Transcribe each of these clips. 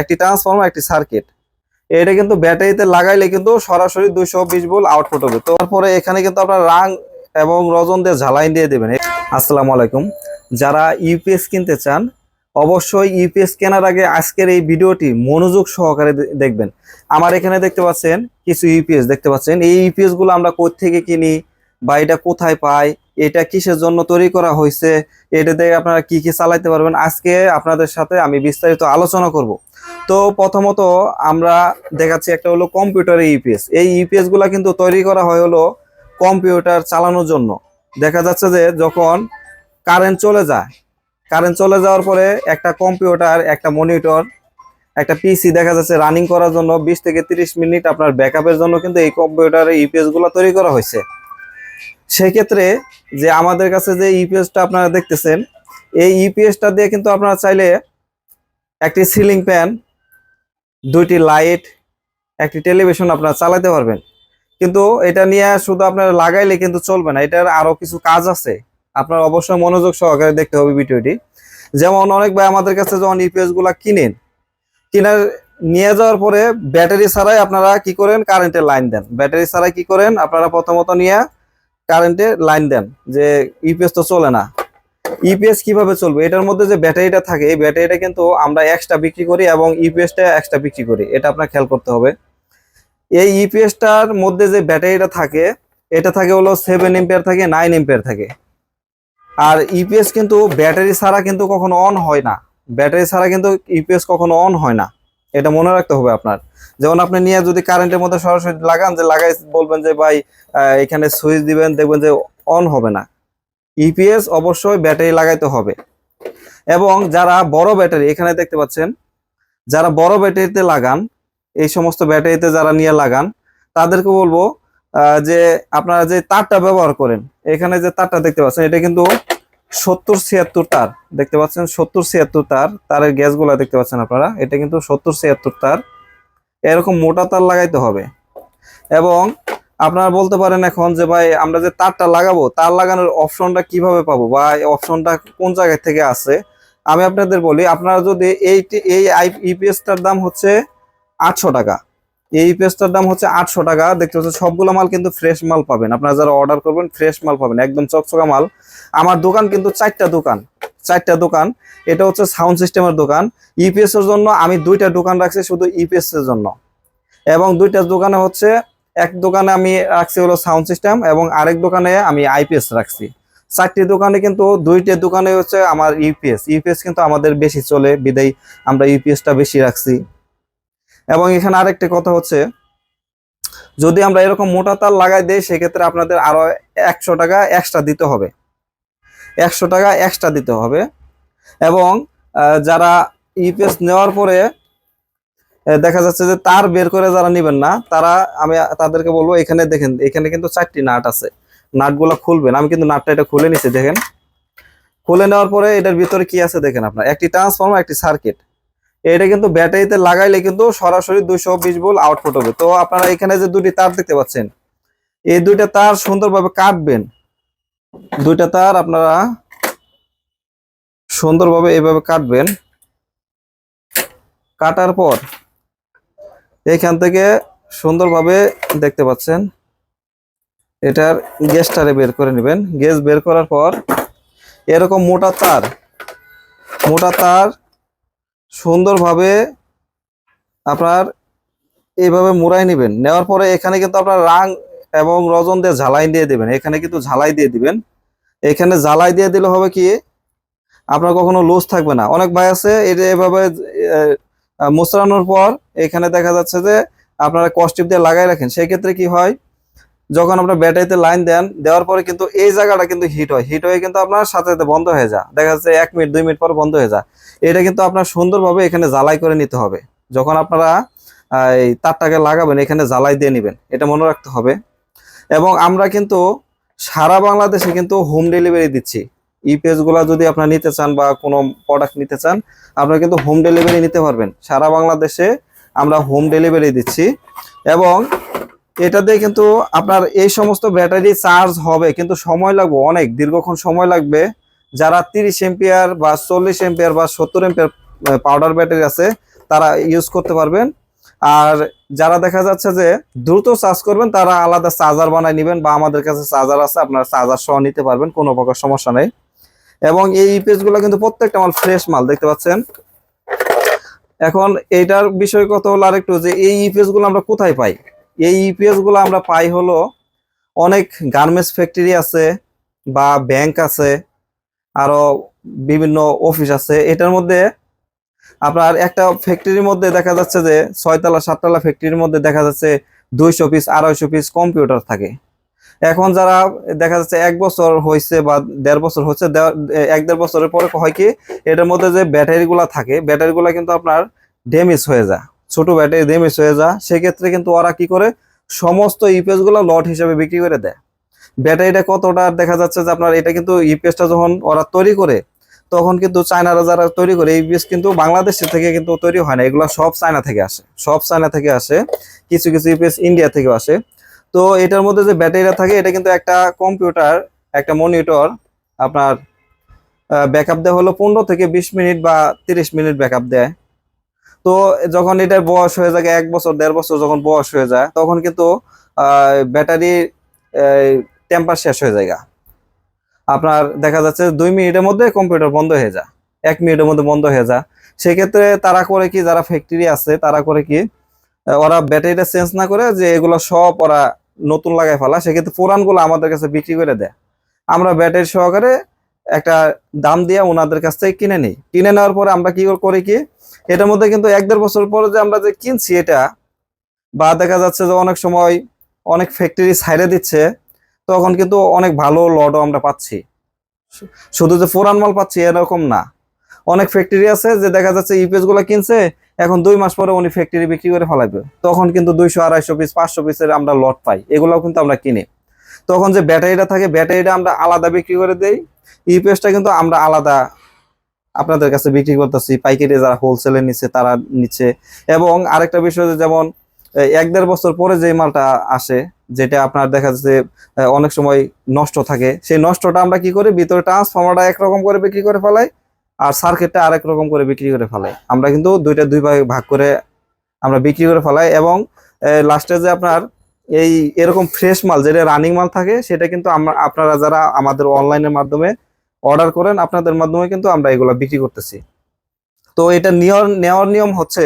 একটি ট্রান্সফরমার একটি সার্কিট, এটা কিন্তু ব্যাটারিতে লাগাইলে কিন্তু সরাসরি 220 ভোল্ট আউটপুট হবে। তো তারপরে এখানে কিন্তু আপনার রাং এবং রজন দিয়ে ঝালাই দিয়ে দেবেন। আসসালামু আলাইকুম, যারা ইউপিএস কিনতে চান অবশ্যই ইউপিএস কেনার আগে আজকের এই ভিডিওটি মনোযোগ সহকারে দেখবেন। আমার এখানে দেখতে পাচ্ছেন কিছু ইউপিএস দেখতে পাচ্ছেন। এই ইউপিএস গুলো আমরা কোথা থেকে কিনি বা এটা কোথায় পাই, এটা কিসের জন্য তৈরি করা হয়েছে, এটাতে আপনারা কি কি চালাইতে পারবেন, আজকে আপনাদের সাথে আমি বিস্তারিত আলোচনা করব। তো প্রথমত আমরা দেখাচ্ছি একটা হলো কম্পিউটারের ইউপিএস। এই ইউপিএস গুলা কিন্তু তৈরি করা হয় হলো কম্পিউটার চালানোর জন্য। দেখা যাচ্ছে যে যখন কারেন্ট চলে যাওয়ার পরে একটা কম্পিউটার, একটা মনিটর, একটা পিসি দেখা যাচ্ছে রানিং করার জন্য 20 থেকে 30 মিনিট আপনার ব্যাকআপের জন্য কিন্তু এই কম্পিউটারের ইউপিএস গুলো তৈরি করা হয়েছে। সেক্ষেত্রে যে আমাদের কাছে যে ইউপিএসটা আপনারা দেখতেছেন, এই ইউপিএসটা দিয়ে কিন্তু আপনারা চাইলে একটি সিলিং ফ্যান, দুইটি লাইট, একটি টেলিভিশন আপনারা চালাতে পারবেন। কিন্তু এটা নিয়ে শুধু আপনারা লাগাইলে কিন্তু চলবে না, এটার আরো কিছু কাজ আছে। আপনার অবশ্যই মনোযোগ সহকারে দেখতে হবে ভিডিওটি। যেমন অনেক ভাই আমাদের কাছে যখন ইউপিএস গুলা নিয়ে যাওয়ার পরে ব্যাটারি ছাড়াই আপনারা কি করেন, কারেন্টের লাইন দেন। ব্যাটারি ছাড়াই কি করেন আপনারা প্রথমত নিয়ে কারেন্টের লাইন দেন, যে ইউপিএস তো চলে না। ইউপিএস কিভাবে চলবে, এটার মধ্যে যে ব্যাটারিটা থাকে এই ব্যাটারিটা কিন্তু আমরা এক্সট্রা বিক্রি করি এবং ইউপিএসটা এক্সট্রা বিক্রি করি, এটা আপনার খেয়াল করতে হবে। এই ইউপিএসটার মধ্যে যে ব্যাটারিটা থাকে এটা থাকে হলো 7 এম্পিয়ার থাকে, 9 এম্পিয়ার থাকে। আর ইউপিএস কিন্তু ব্যাটারি ছাড়া কিন্তু কখনো অন হয় না, ব্যাটারি ছাড়া কিন্তু ইউপিএস কখনো অন হয় না, এটা মনে রাখতে হবে আপনার। যেমন আপনি নিয়ে যদি কারেন্টের মধ্যে সরাসরি লাগান, যে লাগাই বলবেন যে ভাই এখানে সুইচ দিবেন, দেখবেন যে অন হবে না। ইউপিএস অবশ্যই ব্যাটারি লাগাইতে হবে। এবং যারা বড় ব্যাটারি এখানে দেখতে পাচ্ছেন, যারা বড় ব্যাটারিতে লাগান, এই সমস্ত ব্যাটারিতে যারা নিয়ে লাগান তাদেরকে বলবো যে আপনারা যে তারটা ব্যবহার করেন, এখানে যে তারটা দেখতে পাচ্ছেন এটা কিন্তু 70-76 তার দেখতে পাচ্ছেন, 70-76 তারের গ্যাসগুলা দেখতে পাচ্ছেন আপনারা, এটা কিন্তু 70-76 তার। এরকম মোটা তার লাগাইতে হবে। এবং আপনারা বলতে পারেন এখন যে ভাই আমরা যে তারটা লাগাবো, তার লাগানোর অপশনটা কিভাবে পাবো বা এই অপশনটা কোন জায়গা থেকে আছে, আমি আপনাদের বলি। আপনারা যদি এই ইউপিএসটার দাম হচ্ছে 800 টাকা, এই ইউপিএসটার দাম হচ্ছে 800 টাকা। দেখতে পাচ্ছেন সবগুলো মাল কিন্তু ফ্রেশ মাল পাবেন, আপনারা যারা অর্ডার করবেন ফ্রেশ মাল পাবেন, একদম চকচকা মাল। আমার দোকান কিন্তু চারটা দোকান। এটা হচ্ছে সাউন্ড সিস্টেমের দোকান। ইউপিএস এর জন্য আমি 2টা দোকান রাখছি শুধু ইউপিএস এর জন্য, এবং 2টা দোকানে হচ্ছে, এক দোকানে আমি রাখছি হলো সাউন্ড সিস্টেম এবং আরেক দোকানে আমি আইপিএস রাখছি। 4টি দোকানে কিন্তু 2টা দোকানে হচ্ছে আমার ইউপিএস কিন্তু আমাদের বেশি চলে, বিদায় আমরা ইউপিএসটা বেশি রাখছি। এবং এখানে আরেকটা কথা হচ্ছে, যদি আমরা এরকম মোটা তার লাগাই দেই সেক্ষেত্রে আপনাদের আরো 100 টাকা এক্সট্রা দিতে হবে, 100 টাকা এক্সট্রা দিতে হবে। এবং যারা ইউপিএস নেওয়ার পরে দেখা যাচ্ছে যে তার বের করে যারা নেবেন না, আমি তাদেরকে বলবো এখানে দেখেন, এখানে কিন্তু 4টি নাট আছে, নাটগুলো খুলবেন। আমি কিন্তু নাটটা এটা খুলে নিচ্ছি, দেখেন। খুলে নেওয়ার পরে এটার ভিতরে কি আছে দেখেন আপনার, একটি ট্রান্সফরমার একটি সার্কিট। এটা কিন্তু ব্যাটারিতে লাগাইলে কিন্তু সরাসরি 220 ভোল্ট আউটপুট হবে। তো আপনারা এখানে যে 2টি তার দেখতে পাচ্ছেন, এই 2টা তার সুন্দরভাবে কাটবেন। 2টা তার আপনারা সুন্দরভাবে এইভাবে কাটবেন। কাটার পর এখান থেকে সুন্দরভাবে দেখতে পাচ্ছেন এটার গ্যাসটারে বের করে নেবেন। গ্যাস বের করার পর এরকম মোটা তার সুন্দরভাবে আপনার এইভাবে মুড়াই নেবেন। নেওয়ার পরে এখানে কিন্তু আপনার রাং এবং রজন দিয়ে ঝালাই দিয়ে দিবেন, এখানে কিন্তু ঝালাই দিয়ে দিবেন। এখানে ঝালাই দিয়ে দিলে হবে কি, আপনার কখনো লুজ থাকবে না। অনেক ভাই আছে এটা এভাবে মোচড়ানোর পর এখানে দেখা যাচ্ছে যে আপনারা কস্টিপ দিয়ে লাগাই রাখেন। সেই ক্ষেত্রে কি হয়, যখন আপনার ব্যাটারিতে লাইন দেওয়ার পরে কিন্তু এই জায়গাটা কিন্তু হিট হয়ে কিন্তু আপনার সাথে সাথে বন্ধ হয়ে যায়। দেখা যাচ্ছে 1 মিনিট 2 মিনিট পর বন্ধ হয়ে যায়। এটা কিন্তু আপনার সুন্দরভাবে এখানে জ্বালাই করে নিতে হবে। যখন আপনারা এই তারটাকে লাগাবেন এখানে জ্বালাই দিয়ে নেবেন, এটা মনে রাখতে হবে। এবং আমরা কিন্তু সারা বাংলাদেশে কিন্তু হোম ডেলিভারি দিচ্ছি। ইউপিএস গুলা যদি আপনারা নিতে চান বা কোনো প্রোডাক্ট নিতে চান, আপনারা কিন্তু হোম ডেলিভারি নিতে পারবেন। সারা বাংলাদেশে আমরা হোম ডেলিভারি দিচ্ছি। এবং এটা দিয়ে কিন্তু আপনার এই সমস্ত ব্যাটারি চার্জ হবে, কিন্তু সময় লাগবে, অনেক দীর্ঘক্ষণ সময় লাগবে। যারা 30 এম্পিয়ার বা 40 এম্পিয়ার বা 70 এম্পিয়ার পাউডার ব্যাটারি আছে তারা ইউজ করতে পারবেন। আর যারা দেখা যাচ্ছে যে দ্রুত চার্জ করবেন তারা আলাদা চার্জার বানায় নেবেন, বা আমাদের কাছে চার্জার আছে, আপনারা চার্জার সহ নিতে পারবেন, কোনো প্রকার সমস্যা নেই। এবং এই ইউপিএস গুলো কিন্তু প্রত্যেকটা মাল ফ্রেশ মাল, দেখতে পাচ্ছেন। এখন এইটার বিষয় কত হলো আরেকটু, যে এই ইউপিএস গুলো আমরা কোথায় পাই? এই ইউপিএস গুলো আমরা পাই হলো অনেক গার্মেন্টস ফ্যাক্টরি আছে, বা ব্যাংক আছে, আরো বিভিন্ন অফিস আছে। এটার মধ্যে আপনার একটা ফ্যাক্টরির মধ্যে দেখা যাচ্ছে যে 6 তলা 7 তলা ফ্যাক্টরির মধ্যে দেখা যাচ্ছে 200 পিস 250 পিস কম্পিউটার থাকে। এখন যারা দেখা যাচ্ছে 1 বছর হয়েছে বা 1.5 বছর হচ্ছে, 1-1.5 বছরের পরে হয় কি, এটার মধ্যে যে ব্যাটারি গুলা থাকে, ব্যাটারি গুলা কিন্তু আপনার ড্যামেজ হয়ে যায়, ছোট ব্যাটারি ড্যামেজ হয়ে যায়। সেক্ষেত্রে কিন্তু ওরা কি করে, সমস্ত ইউপিএস গুলো লট হিসেবে বিক্রি করে দেয়। ব্যাটারিটা কতটা দেখা যাচ্ছে যে আপনার, এটা কিন্তু ইউপিএসটা যখন ওরা তৈরি করে, তখন কিন্তু চায়নারা যারা তৈরি করে ইউপিএস কিন্তু বাংলাদেশ থেকে কিন্তু তৈরি হয় না, এগুলো সব চায়না থেকে আসে, সব চায়না থেকে আসে। কিছু কিছু ইউপিএস ইন্ডিয়া থেকেও আসে। তো এটার মধ্যে যে ব্যাটারিটা থাকে, এটা কিন্তু একটা কম্পিউটার, একটা মনিটর আপনার ব্যাকআপ দেয় হলো 15 থেকে 20 মিনিট বা 30 মিনিট ব্যাকআপ দেয়। তো যখন এটার বয়স হয়ে যায় 1 বছর 1.5 বছর, যখন বয়স হয়ে যায়, তখন কিন্তু ব্যাটারি টেম্পার শেষ হয়ে যায়। আপনার দেখা যাচ্ছে 2 মিনিটের মধ্যে কম্পিউটার বন্ধ হয়ে যায়, 1 মিনিটের মধ্যে বন্ধ হয়ে যায়। সেক্ষেত্রে তারা করে কি, যারা ফ্যাক্টরি আছে তারা করে কি, ওরা ব্যাটারিটা চেঞ্জ না করে যে এগুলো সব ওরা নতুন লাগাই ফেলা, সেক্ষেত্রে পুরানগুলো আমাদের কাছে বিক্রি করে দেয়। আমরা ব্যাটারি সহকারে একটা দাম দিয়ে ওনাদের কাছ থেকে কিনে নিই। কিনে নেওয়ার পরে আমরা কি করি কি, এটার মধ্যে কিন্তু 1-1.5 বছর পরে যে আমরা যে কিনছি এটা, বা দেখা যাচ্ছে যে অনেক সময় অনেক ফ্যাক্টরি ছাইড়ে দিচ্ছে, তখন কিন্তু অনেক ভালো লটও আমরা পাচ্ছি। শুধু যে পুরান মাল পাচ্ছি এরকম না, অনেক ফ্যাক্টরি আছে যে দেখা যাচ্ছে ইউপিএস গুলো কিনছে, এখন 2 মাস পরে উনি ফ্যাক্টরি বিক্রি করে ফেলাবে, তখন কিন্তু 200 250 পিস 500 পিসের আমরা লট পাই, এগুলোও কিন্তু আমরা কিনি। তখন যে ব্যাটারিটা থাকে, ব্যাটারিটা আমরা আলাদা বিক্রি করে দেই, ইউপিএসটা কিন্তু আমরা আলাদা আপনাদের কাছে বিক্রি করতেছি, পাইকারি যারা হোলসেলে নিচ্ছে তারা নিচ্ছে। এবং আরেকটা বিষয় যে, যেমন 1-1.5 বছর পরে যে মালটা আসে, যেটা আপনার দেখা যাচ্ছে অনেক সময় নষ্ট থাকে, সেই নষ্টটা আমরা কি করি, ভিতরে ট্রান্সফর্মারটা একরকম করে বিক্রি করে ফেলাই, আর সার্কিটটা আরেক রকম করে বিক্রি করে ফেলাই। আমরা কিন্তু দুই ভাগে ভাগ করে আমরা বিক্রি করে ফেলাই। এবং লাস্টে যে আপনার এই এরকম ফ্রেশ মাল, যেটা রানিং মাল থাকে, সেটা কিন্তু আমরা, আপনারা যারা আমাদের অনলাইনের মাধ্যমে অর্ডার করেন, আপনাদের মাধ্যমে কিন্তু আমরা এগুলো বিক্রি করতেছি। তো এটা নেওয়ার নিয়ম হচ্ছে,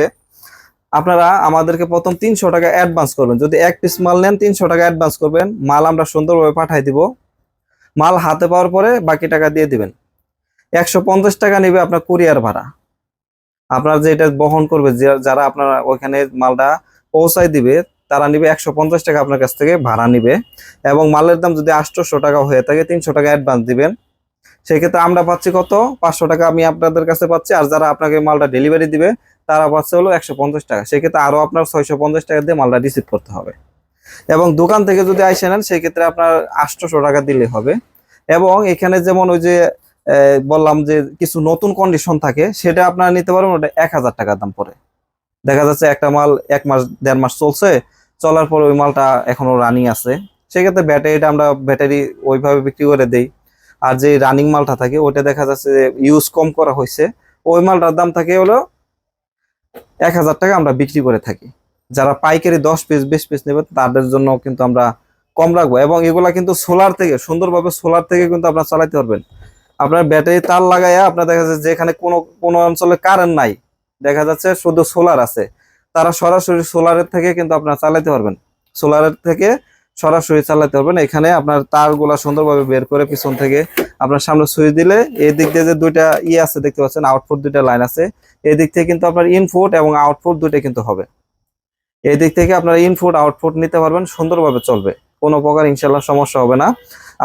আপনারা আমাদেরকে প্রথম 300 টাকা অ্যাডভান্স করবেন। যদি 1 পিস মাল নেন 300 টাকা অ্যাডভান্স করবেন, মাল আমরা সুন্দরভাবে পাঠাই দিব। মাল হাতে পাওয়ার পরে বাকি টাকা দিয়ে দিবেন। 150 টাকা নেবে আপনার কুরিয়ার ভাড়া, আপনার যে এটা বহন করবে, যারা আপনারা ওইখানে মালটা পৌঁছায় দিবে, তারা নিবে 150 টাকা আপনার কাছ থেকে ভাড়া নিবে। এবং মালের দাম যদি 800 টাকা হয়ে থাকে, 300 টাকা অ্যাডভান্স দিবেন। সেক্ষেত্রে আমরা পাচ্ছি কত, 500 টাকা আমি আপনাদের কাছে পাচ্ছি, আর যারা আপনাকে মালটা ডেলিভারি দিবে তারা পাচ্ছে হলো 150 টাকা। সেক্ষেত্রে আরো আপনার 650 টাকা দিয়ে মালটা রিসিভ করতে হবে। এবং দোকান থেকে যদি আইসে নেন, সেক্ষেত্রে আপনার 800 টাকা দিলে হবে। এবং এখানে যেমন ওই যে বললাম যে কিছু নতুন কন্ডিশন থাকে, সেটা আপনারা নিতে পারবেন, ওটা 1000 টাকা দাম পড়ে। দেখা যাচ্ছে একটা মাল 1 মাস 1.5 মাস চলছে, চলার পর ওই মালটা এখনো রানিং আছে, সেক্ষেত্রে ব্যাটারিটা আমরা ব্যাটারি ওইভাবে বিক্রি করে দেই। আর যে রানিং মালটা থাকে, ওইটা দেখা যাচ্ছে যে ইউজ কম করা হয়েছে, ওই মালটার দাম থাকে হলো 1000 টাকা আমরা বিক্রি করে থাকি। যারা পাইকারি 10 পিস 20 পিস নেবে, তাদের জন্য কিন্তু আমরা কম রাখবো। এবং এগুলা কিন্তু সোলার থেকে, সুন্দরভাবে সোলার থেকে কিন্তু আপনারা চালাতে পারবেন। আপনার ব্যাটারি তার লাগাইয়া, আপনার দেখা যাচ্ছে যেখানে কোনো অঞ্চলে কারেন্ট নাই, দেখা যাচ্ছে শুধু সোলার আছে, তারা সরাসরি সোলারের থেকে কিন্তু আপনারা চালাতে পারবেন। সোলারের থেকে সরাসরি চালাতে পারবেন। এখানে আপনার তারগুলা সুন্দরভাবে বের করে পিছন থেকে আপনার সামনে সুইচ দিলে, এই দিক দিয়ে যে দুইটা আছে দেখতে পাচ্ছেন, আউটপুট দুইটা লাইন আছে, এই দিক থেকে কিন্তু আপনার ইনপুট এবং আউটপুট দুইটা কিন্তু হবে। এই দিক থেকে আপনার ইনপুট আউটপুট নিতে পারবেন, সুন্দরভাবে চলবে, কোনো প্রকার ইনশাল্লাহ সমস্যা হবে না।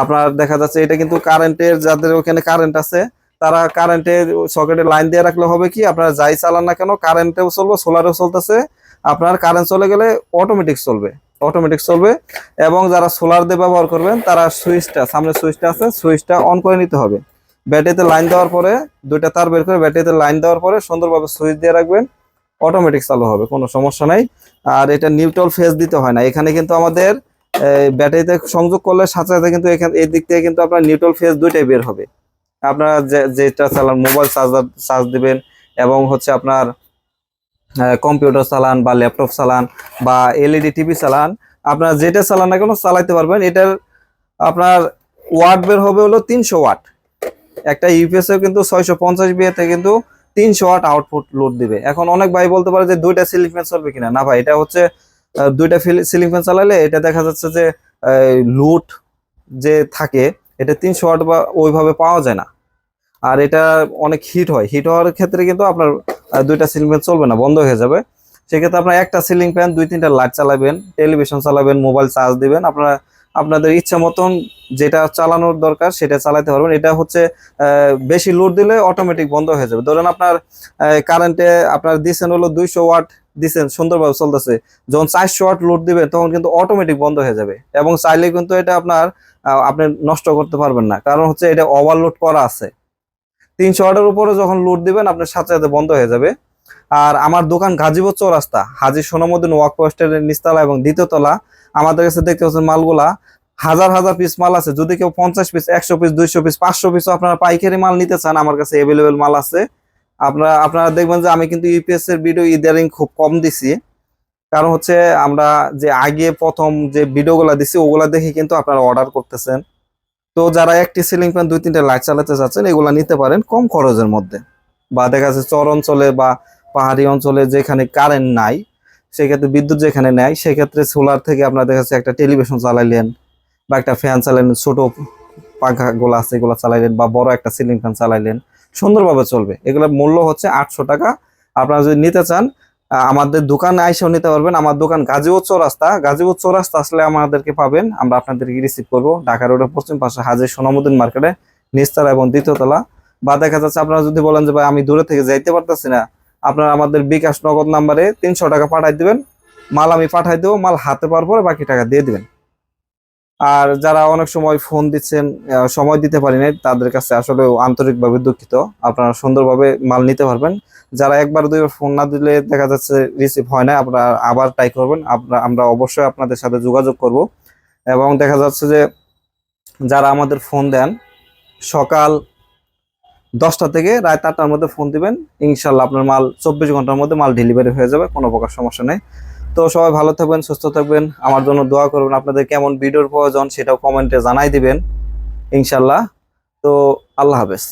আপনার দেখা যাচ্ছে এটা কিন্তু কারেন্টের, যাদের ওখানে কারেন্ট আছে, তারা কারেন্টের সকেটে লাইন দিয়ে রাখলে হবে কি, আপনারা যাই চালান না কেন, কারেন্টেও চলবে, সোলারেও চলতেছে, আপনার কারেন্ট চলে গেলে অটোমেটিক চলবে, অটোমেটিক চলবে। এবং যারা সোলার দিয়ে ব্যবহার করবেন, তারা সুইচটা, সামনে সুইচটা আছে, সুইচটা অন করে নিতে হবে। ব্যাটারিতে লাইন দেওয়ার পরে, দুইটা তার বের করে ব্যাটারিতে লাইন দেওয়ার পরে সুন্দরভাবে সুইচ দিয়ে রাখবেন, অটোমেটিক চালু হবে, কোনো সমস্যা নাই। আর এটা নিউট্রাল ফেজ দিতে হয় না, এখানে কিন্তু আমাদের ব্যাটারিতে সংযোগ করলে সাথে সাথে কিন্তু এখানে এই দিক থেকে কিন্তু আপনার নিউট্রাল ফেজ দুইটাই বের হবে। আপনারা যেটা চালান, মোবাইল চার্জ দিবেন, এবং হচ্ছে আপনার কম্পিউটার চালান বা ল্যাপটপ চালান বা এলইডি টিভি চালান, আপনারা যেটা চালান না কেন চালাইতে পারবেন। এটার আপনার ওয়াট বের হবে হলো 300 ওয়াট। একটা ইউপিএস এর কিন্তু 650 বিএতে কিন্তু 300 ওয়াট আউটপুট লোড দিবে। এখন অনেক ভাই বলতে পারে যে দুইটা সিলিং ফ্যান চলবে কিনা। না ভাই, এটা হচ্ছে দুইটা সিলিং ফ্যান চালালে এটা দেখা যাচ্ছে যে লোড যে থাকে এটা 300 ওয়াট বা ওইভাবে পাওয়া যায় না। আর এটা অনেক হিট হয়, হিট হওয়ার ক্ষেত্রে কিন্তু আপনার দুইটা সিলিং ফ্যান চলবে না, বন্ধ হয়ে যাবে। সেক্ষেত্রে আপনার একটা সিলিং ফ্যান 2-3টা লাইট চালাবেন, টেলিভিশন চালাবেন, মোবাইল চার্জ দিবেন, আপনারা আপনাদের ইচ্ছা মতন যেটা চালানোর দরকার সেটা চালাতে পারবেন। এটা হচ্ছে বেশি লোড দিলে অটোমেটিক বন্ধ হয়ে যাবে। ধরেন আপনার কারেন্টে আপনার দিচ্ছেন হলো 200 ওয়াট দিচ্ছেন, সুন্দরভাবে চলতেছে, যখন 400 ওয়াট লোড দিবেন তখন কিন্তু অটোমেটিক বন্ধ হয়ে যাবে। এবং চাইলে কিন্তু এটা আপনি নষ্ট করতে পারবেন না, কারণ হচ্ছে এটা ওভারলোড করা আছে। 300 ওয়াটের উপরে যখন লোড দিবেন আপনার সাথে সাথে বন্ধ হয়ে যাবে। আর আমার দোকান গাজীপুর চৌরাস্তা, হাজী সোনামুদ্দিন ওয়াকপোস্টের নিচতলা এবং দ্বিতীয় তলা। আমাদের কাছে দেখতে পাচ্ছেন মালগুলা হাজার হাজার পিস মাল আছে। যদি কেউ 50 পিস, 100 পিস, 200 পিস, 500 পিসও আপনারা পাইকারি মাল নিতে চান, আমার কাছে অ্যাভেলেবেল মাল আছে। আপনারা দেখবেন যে আমি কিন্তু ইউপিএস এর ভিডিও ইদারিং খুব কম দিছি, কারণ হচ্ছে আমরা যে আগে প্রথম যে ভিডিওগুলো দিছি ওগুলা দেখে কিন্তু আপনারা অর্ডার করতেছেন। তো যারা একটি সিলিং ফ্যান 2-3টা লাইট চালাতে চাচ্ছেন এগুলা নিতে পারেন কম খরচের মধ্যে। বা দেখা যাচ্ছে চর অঞ্চলে বা পাহাড়ি অঞ্চলে যেখানে কারেন্ট নাই, সেক্ষেত্রে বিদ্যুৎ যেখানে নেয়, সেক্ষেত্রে সোলার থেকে আপনার দেখা যাচ্ছে একটা টেলিভিশন চালাইলেন বা একটা ফ্যান চালাইলেন, ছোট পাখা গুলো আছে এগুলো চালাইলেন, বা বড় একটা সিলিং ফ্যান চালাইলেন, সুন্দরভাবে চলবে। এগুলোর মূল্য হচ্ছে 800 টাকা। আপনারা যদি নিতে চান আমাদের দোকানে আইসাও নিতে পারবেন। আমার দোকান গাজীপুর চৌরাস্তা, গাজীপুর চৌরাস্তা আসলে আমাদেরকে পাবেন, আমরা আপনাদেরকে রিসিভ করবো ঢাকা রোডের পশ্চিম পাশে হাজী সোনামুদ্দিন মার্কেটে নিচতলা এবং দ্বিতীয় তলা। বা দেখা যাচ্ছে আপনারা যদি বলেন যে ভাই আমি দূরে থেকে যাইতে পারতেছি না, আপনারা আমাদের বিকাশ নগদ নাম্বারে 300 টাকা পাঠাই দিবেন, মাল আমি পাঠাই দেবো, মাল হাতে পাওয়ার পরে বাকি টাকা দিয়ে দিবেন। আর যারা অনেক সময় ফোন দিচ্ছেন সময় দিতে পারি নাই, তাদের কাছে আসলে আন্তরিকভাবে দুঃখিত। আপনারা সুন্দরভাবে মাল নিতে পারবেন। যারা একবার দুইবার ফোন না দিলে দেখা যাচ্ছে রিসিভ হয় না, আপনারা আবার ট্রাই করবেন, আমরা অবশ্যই আপনাদের সাথে যোগাযোগ করব। এবং দেখা যাচ্ছে যে যারা আমাদের ফোন দেন সকাল 10টা থেকে রাত 8টার মধ্যে ফোন দিবেন, ইনশাল্লাহ আপনার মাল 24 ঘন্টার মধ্যে মাল ডেলিভারি হয়ে যাবে, কোনো প্রকার সমস্যা নেই। তো সবাই ভালো থাকবেন, সুস্থ থাকবেন, আমার জন্য দোয়া করবেন। আপনাদের কেমন ভিডিওর প্রয়োজন সেটাও কমেন্টে জানাই দিবেন ইনশাল্লাহ। তো আল্লাহ হাফেজ।